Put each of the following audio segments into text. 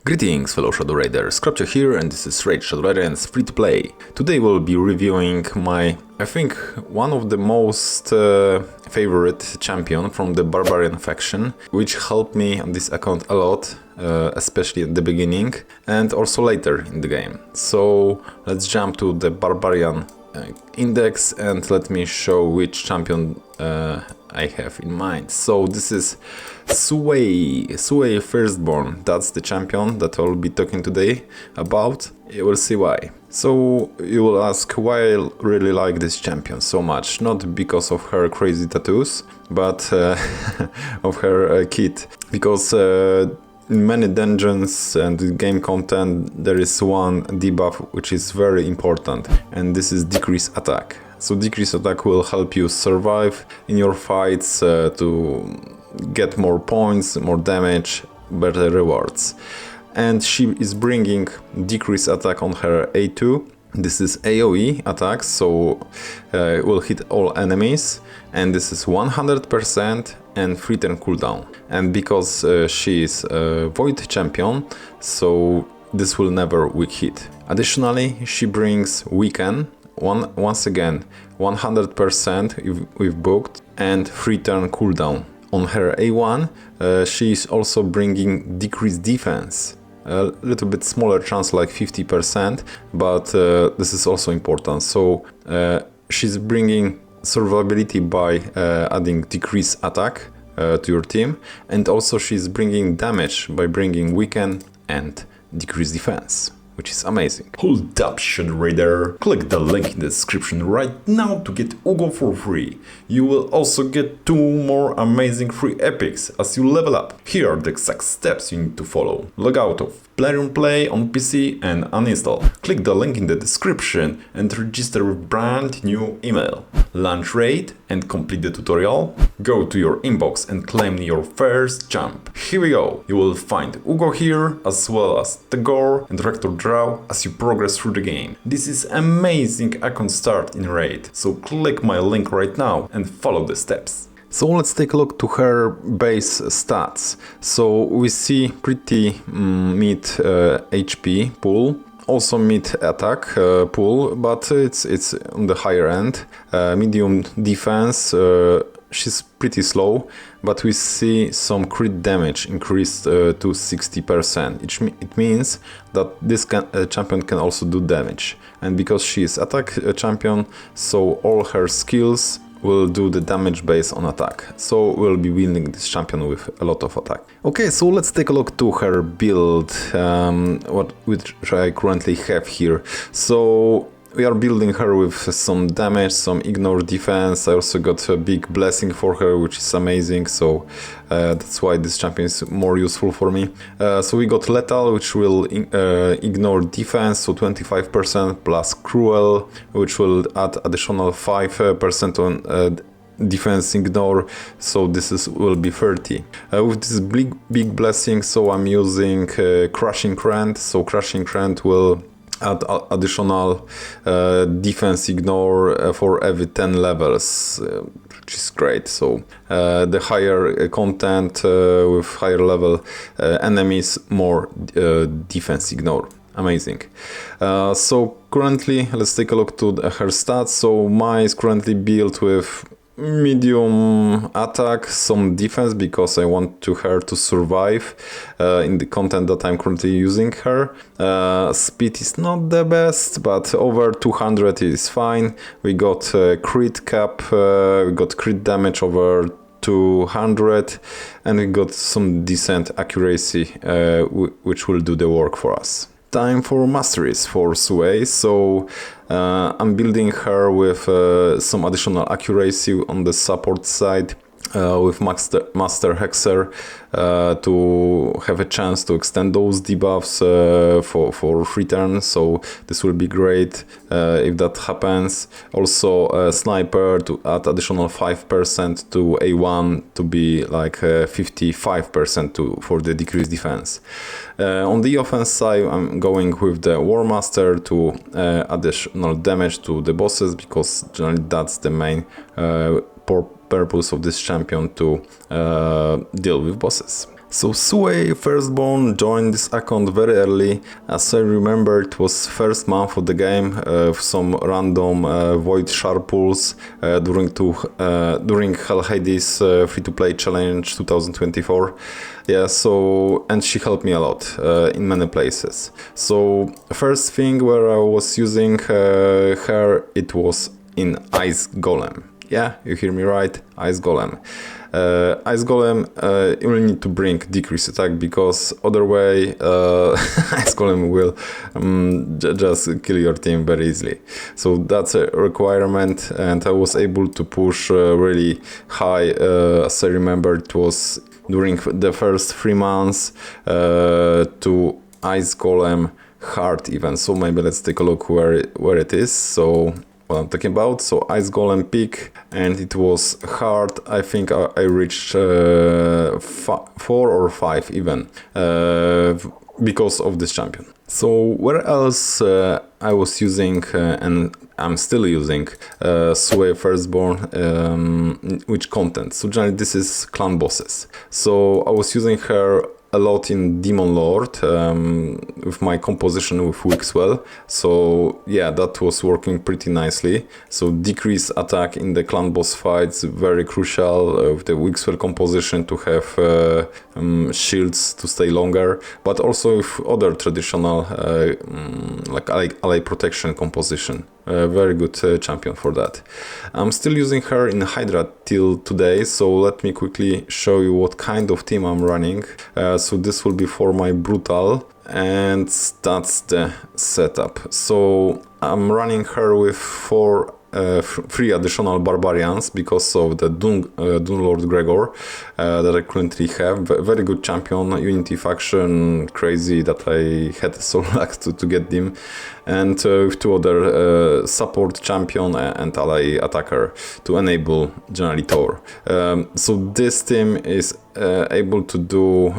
Greetings fellow Shadow Raiders, Rector here and this is Raid Shadow Raider and it's free to play. Today we'll be reviewing my, I think, one of the most favorite champion from the Barbarian faction, which helped me on this account a lot, especially at the beginning and also later in the game. So let's jump to the Barbarian index and let me show which champion I have in mind. So this is Suwai Firstborn. That's the champion that I'll be talking today about. You will see why. So you will ask why I really like this champion so much. Not because of her crazy tattoos, but of her kit. Because in many dungeons and game content there is one debuff which is very important, and this is decrease attack. So decrease attack will help you survive in your fights, to get more points, more damage, better rewards. And she is bringing decrease attack on her A2. This is AoE attack, so it will hit all enemies, and this is 100% and free turn cooldown. And because she is a Void champion, so this will never weak hit. Additionally, she brings weaken, once again 100% if booked, and free turn cooldown. On her A1, she is also bringing decreased defense. A little bit smaller chance, like 50%, but this is also important. So she's bringing survivability by adding decrease attack to your team, and also she's bringing damage by bringing weaken and decrease defense, which is amazing. Hold up, Shadow Raider! Click the link in the description right now to get Uugo for free. You will also get 2 more amazing free epics as you level up. Here are the exact steps you need to follow. Log out of Plarium Play on PC and uninstall. Click the link in the description and register with brand new email. Launch raid and complete the tutorial. Go to your inbox and claim your first jump. Here we go. You will find Uugo here, as well as Tagoar and Rector Drath as you progress through the game. This is amazing account start in raid, so click my link right now and follow the steps. So let's take a look to her base stats. So we see pretty mid HP pool, also mid attack pool, but it's on the higher end. Medium defense, she's pretty slow, but we see some crit damage increased to 60%. It means that this champion can also do damage. And because she is attack champion, so all her skills will do the damage based on attack. So we'll be wielding this champion with a lot of attack. Okay, so let's take a look to her build, which I currently have here. So we are building her with some damage, some ignore defense. I also got a big blessing for her, which is amazing, so that's why this champion is more useful for me. So we got lethal, which will ignore defense, so 25%, plus cruel, which will add additional 5% on defense ignore, so will be 30. With this big blessing, so I'm using Crushing Rend, so Crushing Rend will add additional defense ignore for every 10 levels, which is great. So the higher content with higher level enemies, more defense ignore. Amazing. So currently, let's take a look to her stats. So Mai is currently built with medium attack, some defense, because I want her to survive in the content that I'm currently using her. Speed is not the best, but over 200 is fine. We got crit cap, we got crit damage over 200, and we got some decent accuracy, which will do the work for us. Time for masteries for Suwai. So I'm building her with some additional accuracy on the support side, with Master Hexer, to have a chance to extend those debuffs for free turn, so this will be great if that happens. Also Sniper to add additional 5% to A1 to be like 55% for the decreased defense. On the offense side, I'm going with the War Master to additional damage to the bosses, because generally that's the main purpose of this champion, to deal with bosses. So Suwai Firstborn joined this account very early. As I remember, it was first month of the game, some random Void Shard pulls during Hell Hades free-to-play challenge 2024. Yeah, so, and she helped me a lot in many places. So first thing where I was using her, it was in Ice Golem. Yeah, you hear me right, Ice Golem. Ice Golem, you will need to bring decrease attack, because other way Ice Golem will just kill your team very easily. So that's a requirement, and I was able to push really high. As I remember, it was during the first 3 months to Ice Golem hard even. So maybe let's take a look where it is. So what I'm talking about. So Ice Golem peak, and it was hard. I think I reached 4 or 5 even because of this champion. So where else I was using and I'm still using Suwai Firstborn, which content? So generally this is clan bosses. So I was using her a lot in Demon Lord with my composition with Wixwell. So yeah, that was working pretty nicely. So decrease attack in the clan boss fights, very crucial with the Wixwell composition to have shields to stay longer, but also with other traditional like ally protection composition. Very good champion for that. I'm still using her in Hydra till today, so let me quickly show you what kind of team I'm running. So this will be for my Brutal, and that's the setup. So I'm running her with 3 additional barbarians because of the Doom Lord Gregor that I currently have. Very good champion, unity faction, crazy that I had so luck to get them, and with 2 other support champion and ally attacker to enable generally Thor. So this team is able to do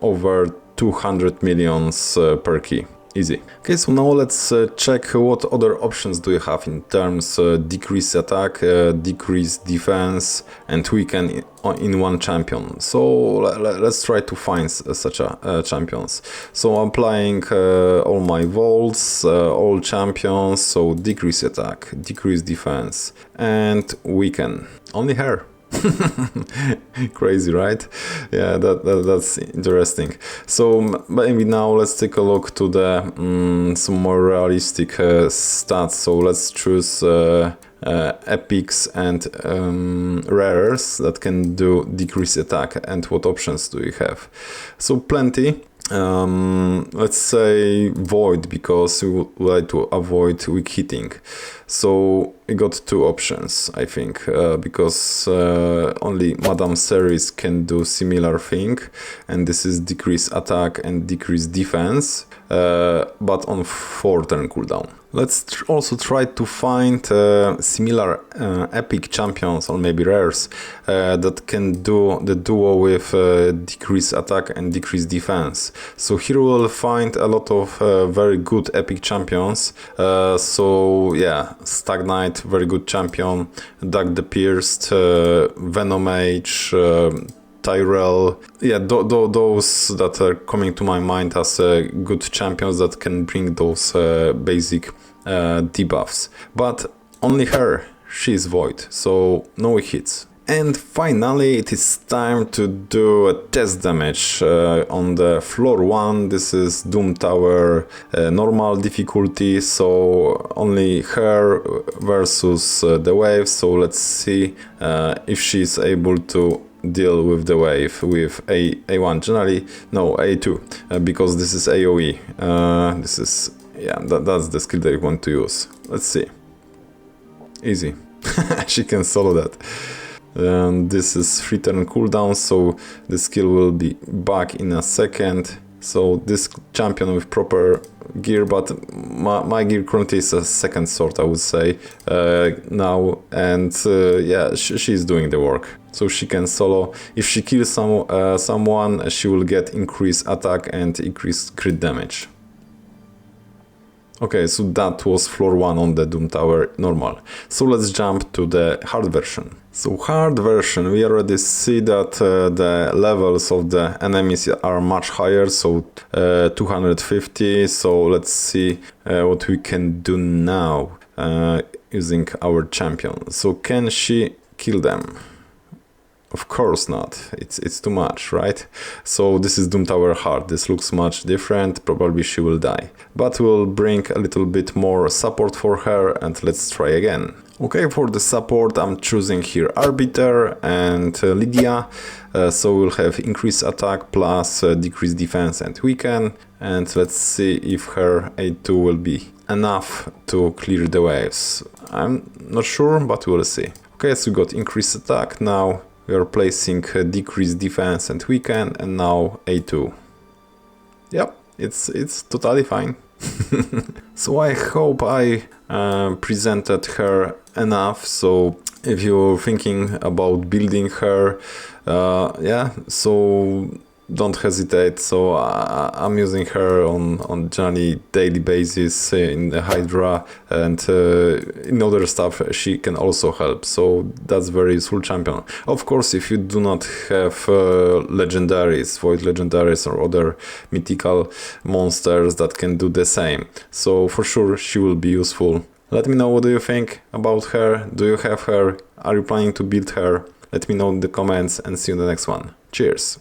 over 200 millions per key. Easy. Okay, so now let's check what other options do you have in terms decrease attack, decrease defense, and weaken in one champion. So let's try to find such champions. So I'm applying all my vaults, all champions. So decrease attack, decrease defense, and weaken. Only her. Crazy, right? Yeah, that's interesting. So maybe now let's take a look to the some more realistic stats. So let's choose epics and rares that can do decrease attack. And what options do you have? So plenty. Let's say void, because we would like to avoid weak hitting. So we got 2 options, I think, because only Madame Ceres can do similar thing, and this is decrease attack and decrease defense, but on 4 turn cooldown. Let's also try to find similar epic champions or maybe rares that can do the duo with decrease attack and decrease defense. So here we'll find a lot of very good epic champions. So yeah, Stag Knight, very good champion, Dag the Pierced, Venom Mage, Tyrell. Yeah, those that are coming to my mind as good champions that can bring those basic debuffs. But only her, she's void, so no hits. And finally, it is time to do a test damage on the floor 1. This is Doom Tower normal difficulty, so only her versus the wave. So let's see if she's able to deal with the wave with A1 generally, no, A2, because this is AoE. This is, yeah, that's the skill that you want to use. Let's see. Easy. She can solo that. And this is 3 turn cooldown, so the skill will be back in a second. So this champion with proper gear, but my gear currently is a second sword, I would say, now, and yeah, she's doing the work. So she can solo. If she kills someone, she will get increased attack and increased crit damage. Okay, so that was floor 1 on the Doom Tower normal. So let's jump to the hard version. So hard version, we already see that the levels of the enemies are much higher, so 250. So let's see what we can do now using our champion. So can she kill them? Of course not, it's too much, right? So this is Doom Tower hard, this looks much different, probably she will die. But we'll bring a little bit more support for her and let's try again. Okay, for the support I'm choosing here Arbiter and Lydia, so we'll have increased attack plus decreased defense and weaken, and let's see if her A2 will be enough to clear the waves. I'm not sure, but we'll see. Okay, so we got increased attack, now we are placing decreased defense and weaken, and now A2. Yep, it's totally fine. So I hope I presented her enough. So if you're thinking about building her, yeah, so don't hesitate. So I'm using her on generally daily basis in the Hydra, and in other stuff she can also help, so that's very useful champion. Of course, if you do not have legendaries, void legendaries or other mythical monsters that can do the same, so for sure she will be useful. Let me know what do you think about her. Do you have her? Are you planning to build her? Let me know in the comments, and see you in the next one. Cheers!